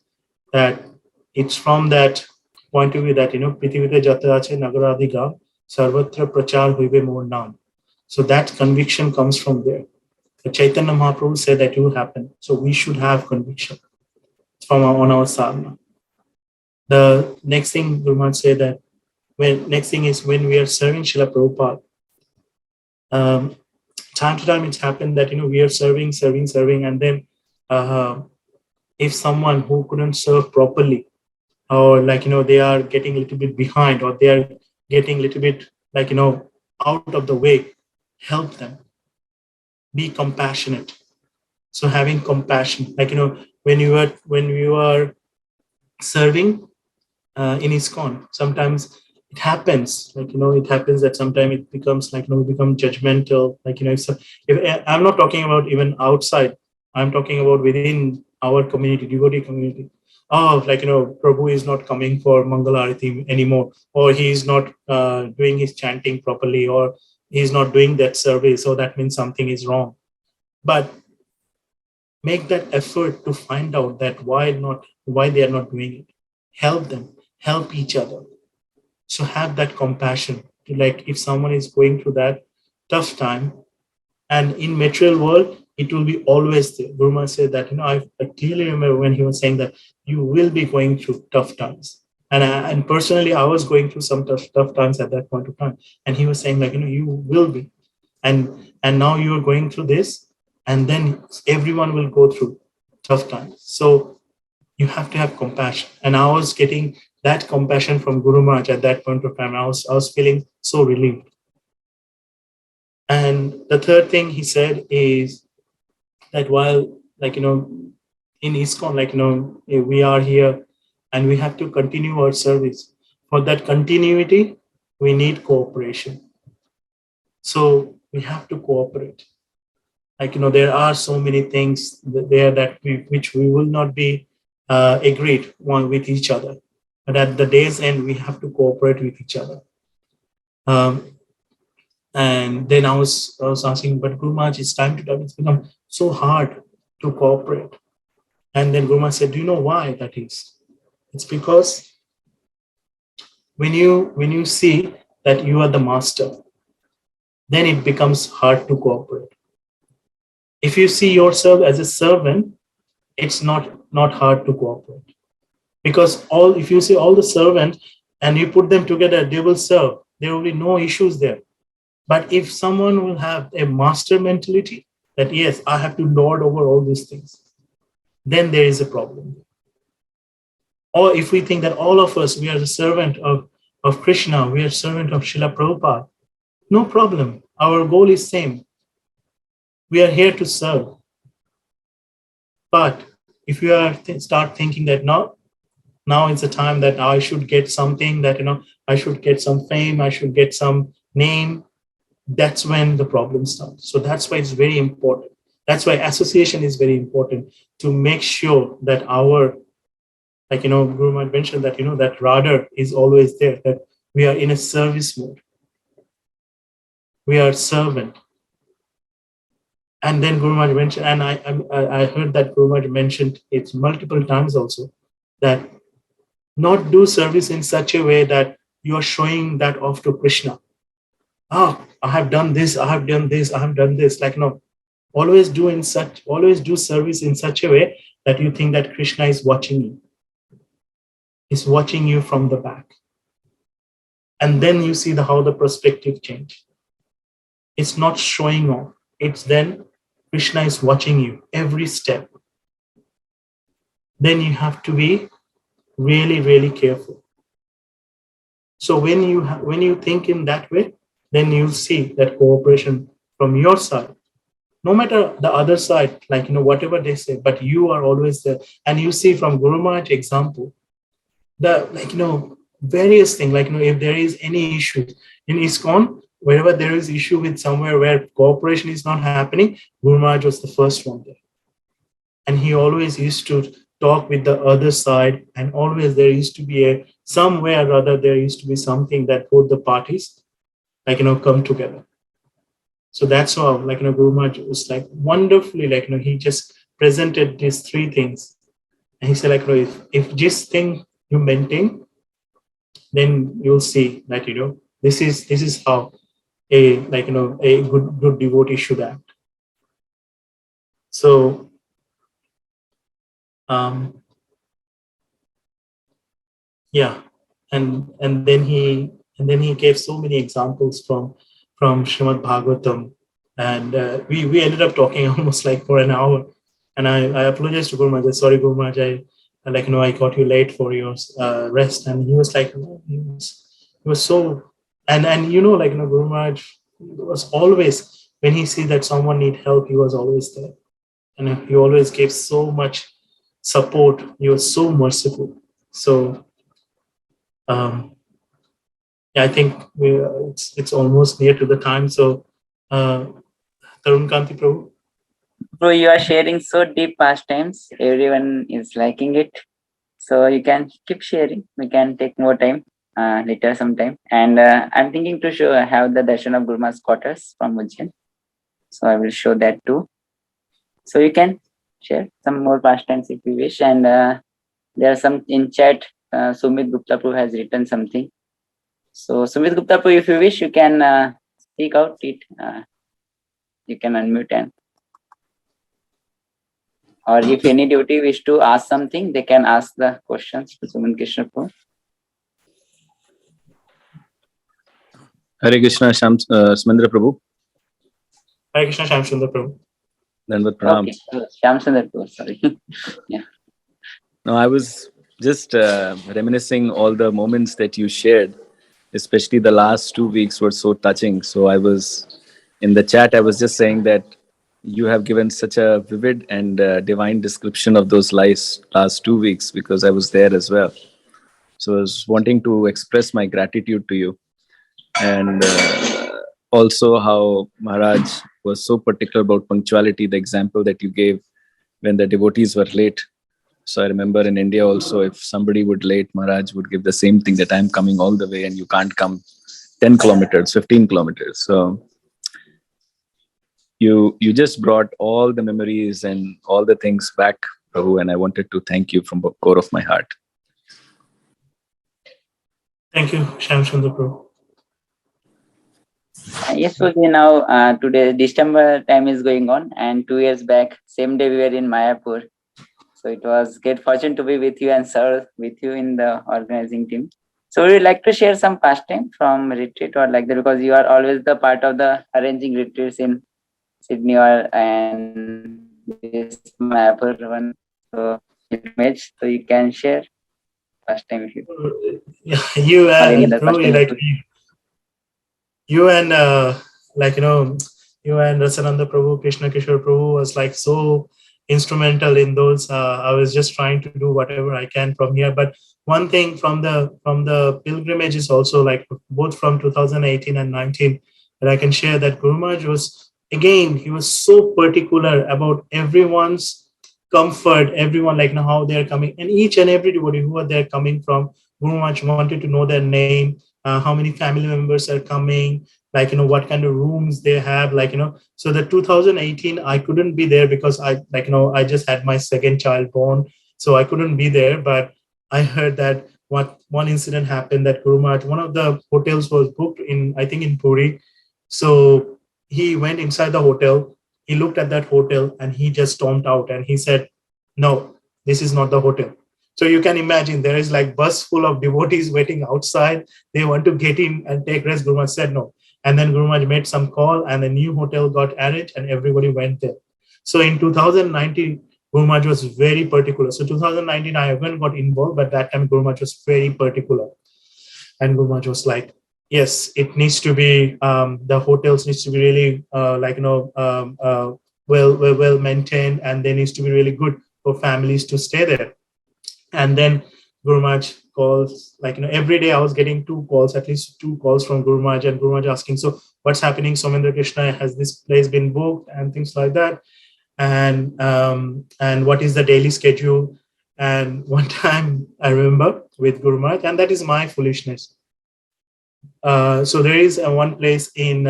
that it's from that point of view that, Prithivite Jatra Ache Nagaradiga Sarvatra Prachar Hoibe Mor Naam. So that conviction comes from there. The Chaitanya Mahaprabhu said that it will happen. So we should have conviction on our sadhana. The next thing Guru Maharaj said that next thing is when we are serving Srila Prabhupada, time to time it's happened that we are serving, and then if someone who couldn't serve properly, or they are getting a little bit behind, or they are getting a little bit out of the way, help them. Be compassionate. So having compassion, when you are serving in ISKCON, sometimes it happens, it happens that sometimes it becomes we become judgmental. If I'm not talking about even outside, I'm talking about within our community, devotee community. Oh, Prabhu is not coming for Mangala Arati anymore, or he is not doing his chanting properly, or he's not doing that service, so that means something is wrong. But make that effort to find out that why they are not doing it. Help them, help each other. So have that compassion like if someone is going through that tough time, and in material world, it will be always there. Guru Maharaj said that, I clearly remember when he was saying that you will be going through tough times. And personally, I was going through some tough times at that point of time. And he was saying like, you will be. And now you are going through this, and then everyone will go through tough times. So you have to have compassion. And I was getting that compassion from Guru Maharaj at that point of time. I was feeling so relieved. And the third thing he said is that while, like, in ISKCON, like, we are here and we have to continue our service. For that continuity, we need cooperation. So we have to cooperate. Like, there are so many things there that which we will not be agreed one with each other. But at the day's end, we have to cooperate with each other. And then I was asking, but Guru Maharaj, it's time to time. It's become so hard to cooperate. And then Guru Maharaj said, do you know why that is? It's because when you see that you are the master, then it becomes hard to cooperate. If you see yourself as a servant, it's not hard to cooperate. Because if you see all the servants and you put them together, they will serve. There will be no issues there. But if someone will have a master mentality that, yes, I have to lord over all these things, then there is a problem. Or if we think that all of us, we are the servant of Krishna, we are servant of Srila Prabhupada, no problem. Our goal is same. We are here to serve. But if you are start thinking that now it's a time that I should get something, that, I should get some fame, I should get some name, that's when the problem starts. So that's why it's very important. That's why association is very important, to make sure that our, like, Guru Maharaj mentioned that, that radar is always there, that we are in a service mode. We are servant. And then Guru Maharaj mentioned, and I heard that Guru Maharaj mentioned it multiple times also, that not do service in such a way that you are showing that off to Krishna. I have done this, I have done this, I have done this. Like, no, always do service in such a way that you think that Krishna is watching you. He's watching you from the back. And then you see how the perspective change. It's not showing off. It's then Krishna is watching you every step. Then you have to be really, really careful. So when you think in that way, then you'll see that cooperation from your side, no matter the other side, like, whatever they say, but you are always there. And you see from Guru Maharaj example, the, like, various things, like, if there is any issue in ISKCON, wherever there is issue with somewhere where cooperation is not happening, Guru Maharaj was the first one there. And he always used to talk with the other side, and always there used to be somewhere or other, there used to be something that both the parties, like, come together. So that's how, like, Guru Maharaj was like wonderfully, like, he just presented these three things. And he said, like, if this thing you maintain, then you'll see that, this is how a, like, a good devotee should act. So yeah, and then he gave so many examples from Srimad Bhagavatam, and we ended up talking almost like for an hour. And I apologize to Guru Maharaj. Sorry, Guru Maharaj, I got you late for your rest. And he was like, he was so, and like, Guru Maharaj was always, when he see that someone need help, he was always there, and he always gave so much support. He was so merciful. So yeah, I think it's almost near to the time. So Tarun Kanti Prabhu. Bro, you are sharing so deep pastimes. Everyone is liking it. So you can keep sharing. We can take more time later sometime. And I'm thinking to have the darshan of Guru Maharaj's quarters from Ujjain. So I will show that too. So you can share some more pastimes if you wish. And there are some in chat. Sumit Gupta Prabhu has written something. So Sumit Gupta, if you wish, you can speak out it. You can unmute and, or if any devotee wish to ask something, they can ask the questions to Sumit Krishna Prabhu. Hare Krishna, Somendra Prabhu. Hare Krishna, Shamsundar Prabhu. Dandavat Pranam. Okay, Shyam Sundar Prabhu, sorry. Yeah. No, I was just reminiscing all the moments that you shared, especially the last 2 weeks were so touching. So I was in the chat, I was just saying that you have given such a vivid and divine description of those last 2 weeks because I was there as well. So I was wanting to express my gratitude to you. And also how Maharaj was so particular about punctuality, the example that you gave when the devotees were late. So I remember in India also, if somebody would late, Maharaj would give the same thing, that I'm coming all the way and you can't come 10 kilometers, 15 kilometers. So you just brought all the memories and all the things back, Prabhu, and I wanted to thank you from the core of my heart. Thank you, Shamsundar Prabhu. Yes, so now today December time is going on, and 2 years back, same day we were in Mayapur. So it was great fortune to be with you and serve with you in the organizing team. So would you like to share some pastime from retreat or like that, because you are always the part of the arranging retreats in Sydney or and this Mayapur one. So image, so you can share pastime if you. You Or any and other Prabhu, pastime. you and you and Rasananda Prabhu, Krishna Kishore Prabhu was like so instrumental in those. I was just trying to do whatever I can from here. But one thing from the pilgrimage is also like both from 2018 and 19 that I can share, that Guru Maharaj was, again, he was so particular about everyone's comfort, everyone, like, how they're coming, and each and every devotee who are there coming from, Guru Maharaj wanted to know their name, how many family members are coming, like, what kind of rooms they have, like, so the 2018 I couldn't be there because I, like, I just had my second child born, so I couldn't be there. But I heard that one incident happened, that Guru Maharaj, one of the hotels was booked in, I think, in Puri. So he went inside the hotel, he looked at that hotel, and he just stormed out and he said, no, this is not the hotel. So you can imagine there is like bus full of devotees waiting outside. They want to get in and take rest. Guru Maharaj said no. And then Guru Maharaj made some call and a new hotel got arranged and everybody went there. So in 2019, Guru Maharaj was very particular. So 2019, I haven't got involved, but that time Guru Maharaj was very particular. And Guru Maharaj was like, yes, it needs to be, the hotels needs to be really well maintained, and they needs to be really good for families to stay there. And then Guru Maharaj calls, like, every day I was getting at least two calls from Guru Maharaj, and Guru Maharaj asking, so what's happening, Somendra Krishna, has this place been booked, and things like that, and what is the daily schedule. And one time I remember with Guru Maharaj, and that is my foolishness. So there is one place in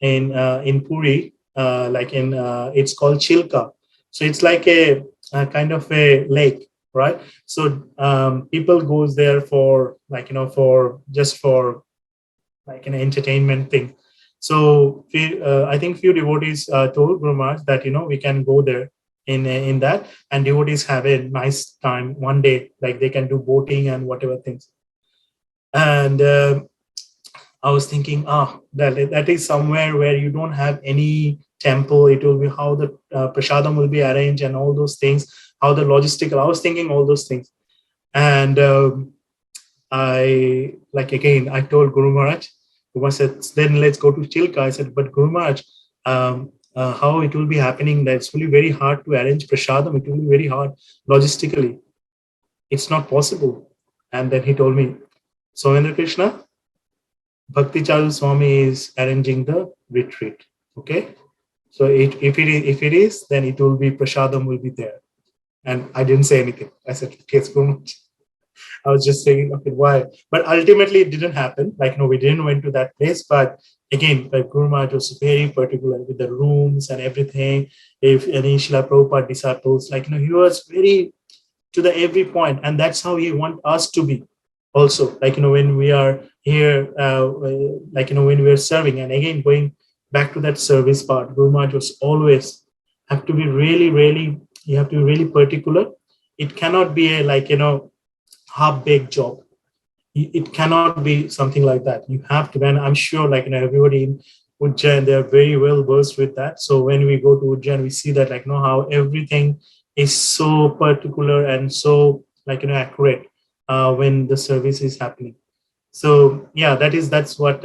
Puri, it's called Chilka. So it's like a kind of a lake, right? So people goes there for, like, for just for like an entertainment thing. So I think few devotees told Guru Maharaj that we can go there in that, and devotees have a nice time one day, like they can do boating and whatever things. And I was thinking, that is somewhere where you don't have any temple. It will be how the prasadam will be arranged and all those things, how the logistical. I was thinking all those things, and I told Guru Maharaj. Guru Maharaj said, then let's go to Chilka. I said, but Guru Maharaj, how it will be happening? That's really very hard to arrange prasadam. It will be very hard logistically. It's not possible. And then he told me, Somendra Krishna, Bhakti Charu Swami is arranging the retreat. Okay, so if it is, then it will be prasadam will be there. And I didn't say anything. I said, yes, Guru Maharaj. I was just saying, okay, why? But ultimately, it didn't happen. Like, no, we didn't went to that place. But again, like, Guru Maharaj was very particular with the rooms and everything. If any Srila Prabhupada disciples, like, he was very to the every point, and that's how he wants us to be. also, like, when we are here, like, when we are serving. And again, going back to that service part, Guru Maharaj was always have to be really, really, you have to be really particular. It cannot be a, like, half-baked job. It cannot be something like that. You have to, and I'm sure, like, everybody in Ujjain, they are very well versed with that. So when we go to Ujjain, we see that, like, how everything is so particular and so, like, accurate when the service is happening. So yeah, that's what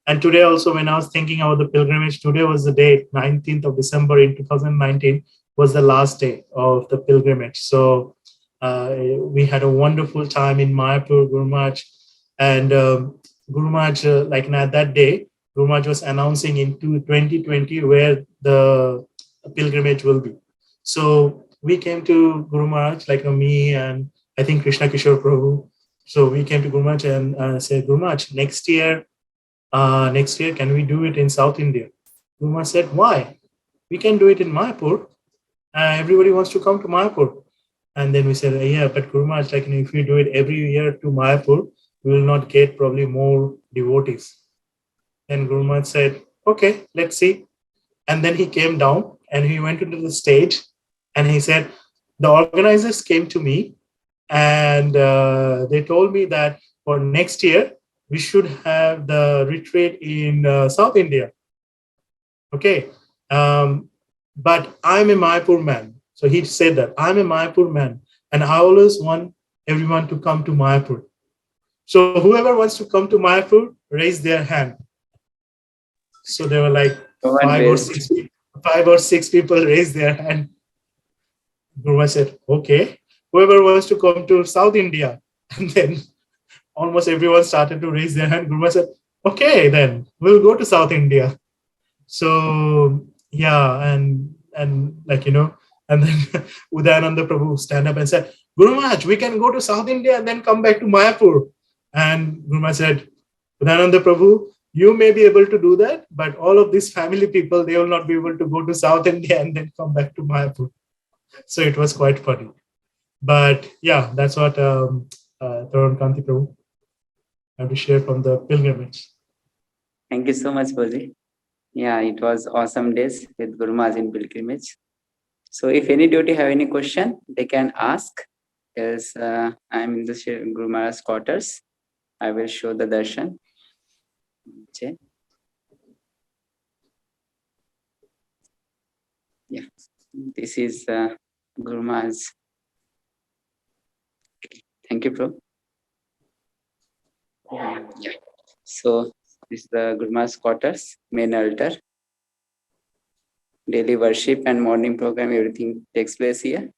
and today also, when I was thinking about the pilgrimage, today was the date, 19th of December in 2019 was the last day of the pilgrimage. So we had a wonderful time in Mayapur, Guru Maharaj. And Guru Maharaj, like, at that day, Guru Maharaj was announcing into 2020 where the pilgrimage will be. So we came to Guru Maharaj, like, me and I think Krishna Kishore Prabhu. So we came to Guru Maharaj and said, Guru Maharaj, next year, can we do it in South India? Guru Maharaj said, why? We can do it in Mayapur. Everybody wants to come to Mayapur. And then we said, yeah, but Guru Maharaj, like, if we do it every year to Mayapur, we will not get probably more devotees. Then Guru Maharaj said, okay, let's see. And then he came down and he went into the stage and he said, the organizers came to me and they told me that for next year, we should have the retreat in South India. Okay. But I'm a Mayapur man. So he said that I'm a Mayapur man and I always want everyone to come to Mayapur. So whoever wants to come to Mayapur, raise their hand. So there were like five or six people raised their hand. Guru Maharaj said, okay, whoever wants to come to South India. And then almost everyone started to raise their hand. Guru Maharaj said, okay, then we'll go to South India. So yeah, and like, and then Udayananda Prabhu stand up and said, Guru Maharaj, we can go to South India and then come back to Mayapur. And Guru Maharaj said, Udayananda Prabhu, you may be able to do that, but all of these family people, they will not be able to go to South India and then come back to Mayapur. So it was quite funny. But yeah, that's what Tarun Kanti Prabhu have to share from the pilgrimage. Thank you so much, Boji. Yeah, it was awesome days with Guru Maharaj in pilgrimage. So if any devotee have any question, they can ask. Yes, I'm in the Guru Maharaj's quarters. I will show the darshan. Okay. Yeah, this is Guru Maharaj. Thank you, Prabhu. Yeah. So this is the Guru Maharaj's quarters, main altar. Daily worship and morning program, everything takes place here.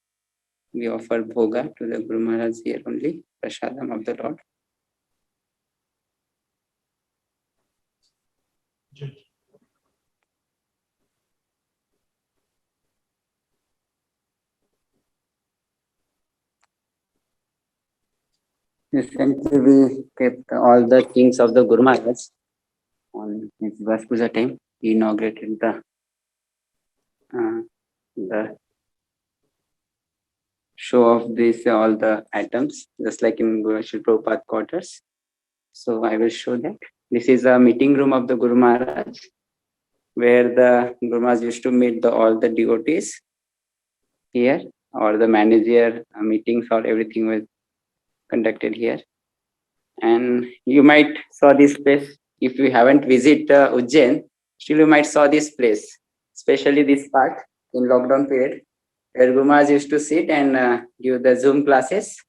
We offer bhoga to the Guru Maharaj here only, prasadam of the Lord. Recently, we kept all the kings of the Guru Maharaj on his Vas Puja time. He inaugurated the show of this all the items, just like in Srila Prabhupada quarters. So I will show that. This is a meeting room of the Guru Maharaj, where the Guru Maharaj used to meet all the devotees here, or the manager meetings or everything was conducted here. And you might saw this place. If you haven't visited Ujjain, still you might saw this place, especially this part in lockdown period, where Guru Maharaj used to sit and give the Zoom classes,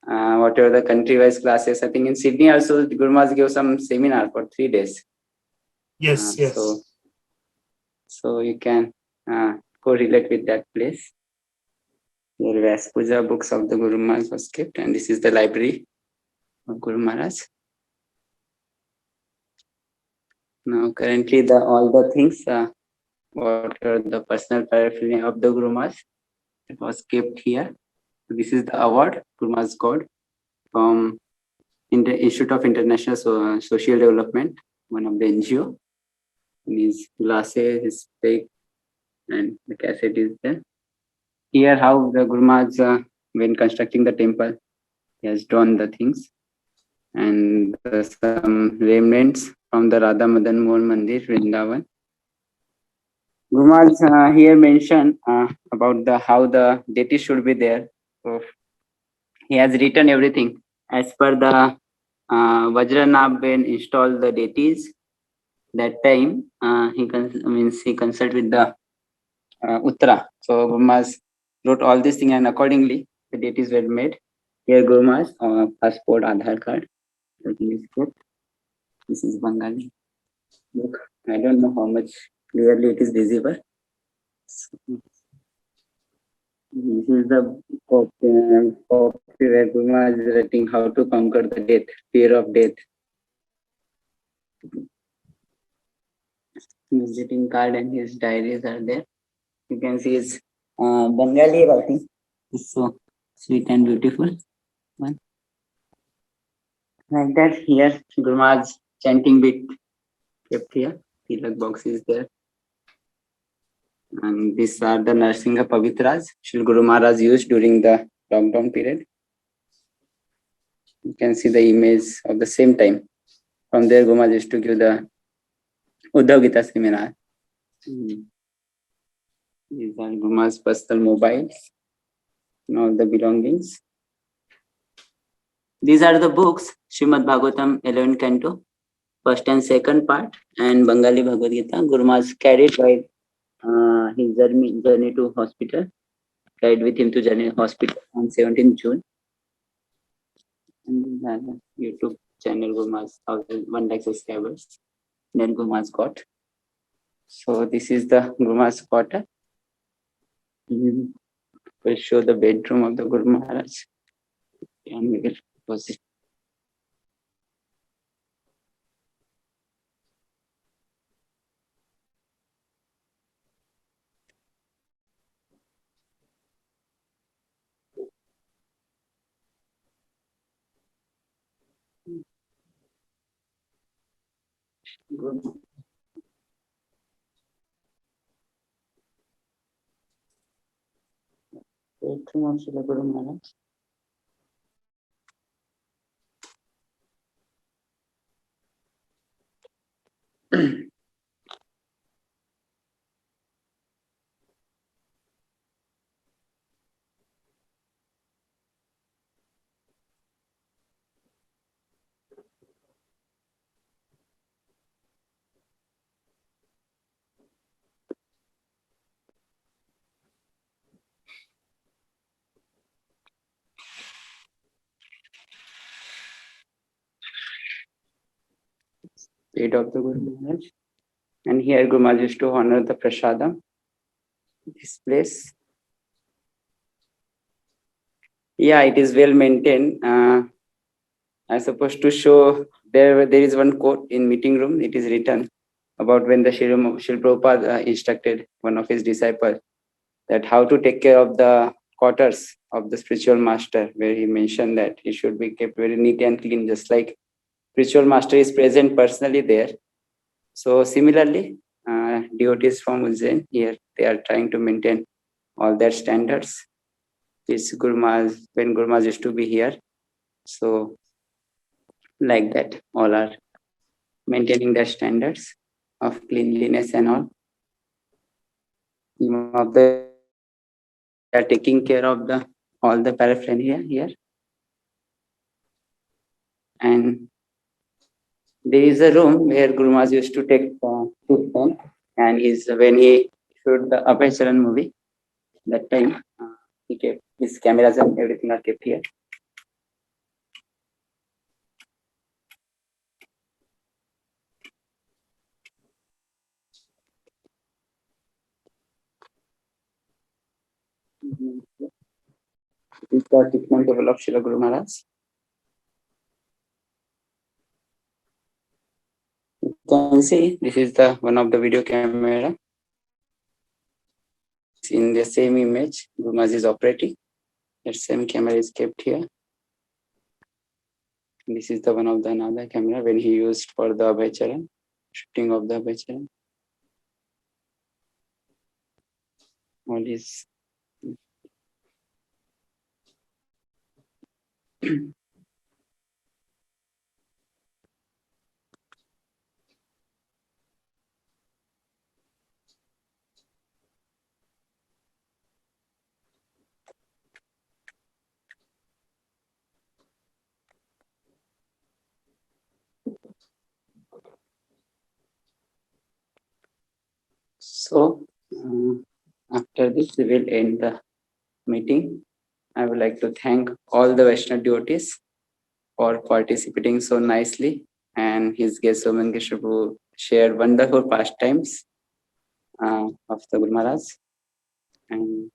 whatever the country-wise classes. I think in Sydney also, Guru Maharaj gave some seminar for 3 days. Yes. So you can correlate with that place. Here Vas Puja books of the Guru Maharaj was kept, and this is the library of Guru Maharaj. Now currently all the things, what are the personal paraphernalia of the Guru Maharaj, it was kept here. So this is the award Guru Maharaj got from the Institute of International Social Development, one of the NGO. And his glasses, his stick, and the cassette is there. Here how the Guru Maharaj, when constructing the temple, he has drawn the things, and some remnants from the Radha Madan Mohan Mandir, Vrindavan. Guru Maharaj here mentioned about the how the deity should be there. So he has written everything as per the Vajranab when installed the deities. That time he consult with the Uttara. So Guru Maharaj wrote all these things, and accordingly the deities were made. Here Guru Maharaj passport, Aadhaar card. Everything is good. This is Bengali. Look, I don't know how much clearly it is visible. So, this is the copy where Guru Maharaj is writing how to conquer the death, fear of death. Visiting card and his diaries are there. You can see his Bengali writing. It's so sweet and beautiful. One. Like that, here Guru Maharaj chanting bit kept here. Tilak box is there. And these are the Narsinga Pavitras Shri Guru Maharaj used during the lockdown period. You can see the image of the same time. From there, Guru Maharaj used to give the Uddhav Gita seminar. These are Guru Maharaj's personal mobiles and all the belongings. These are the books, Srimad Bhagavatam 11 Canto, first and second part, and Bengali Bhagavad Gita. Guru Maharaj carried by his journey to hospital, carried with him to journey hospital on 17th June. And these are the YouTube channel Guru Maharaj, 1 lakh subscribers. Then Guru Maharaj got. So this is the Guru Maharaj quarter. We'll show the bedroom of the Guru Maharaj. And we will close it. Good. Bedroom of Srila Guru Maharaj. Bed of the Guru Maharaj. And here Guru Maharaj used to honor the prasadam. This place. Yeah, it is well maintained. I'm supposed to show there is one quote in meeting room. It is written about when the Srila Prabhupada instructed one of his disciples that how to take care of the quarters of the spiritual master, where he mentioned that he should be kept very neat and clean, just like spiritual master is present personally there. So similarly, devotees from Ujjain here, they are trying to maintain all their standards. This Guru Maharaj, when Guru Maharaj used to be here, so like that, all are maintaining their standards of cleanliness and all. They are taking care of the all the paraphernalia here. And there is a room where Guru Maharaj used to take food, and when he showed the Abhay Charan movie, that time he kept his cameras and everything are kept here. This is the treatment table of Srila Guru Maharaj. You can see this is the one of the video camera. In the same image, Guru Maharaj is operating. That same camera is kept here. This is the one of the another camera when he used for the Abhay Charan, shooting of the Abhay Charan. All is So, after this, we will end the meeting. I would like to thank all the Vaishnava devotees for participating so nicely, and his guest Somendra Prabhu shared wonderful pastimes of the Guru Maharaj. And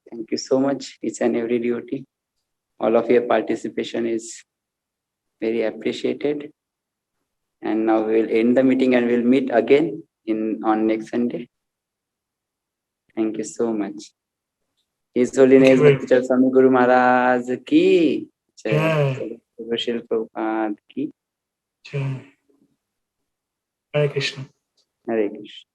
thank you so much, each and every devotee. All of your participation is very appreciated. And now we will end the meeting and we'll meet again on next Sunday. Thank you so much. His Holiness Bhakti Charu Swami Guru Maharaj ki jai. Srila Prabhupada ki Jai. Hare Krishna. Hare Krishna.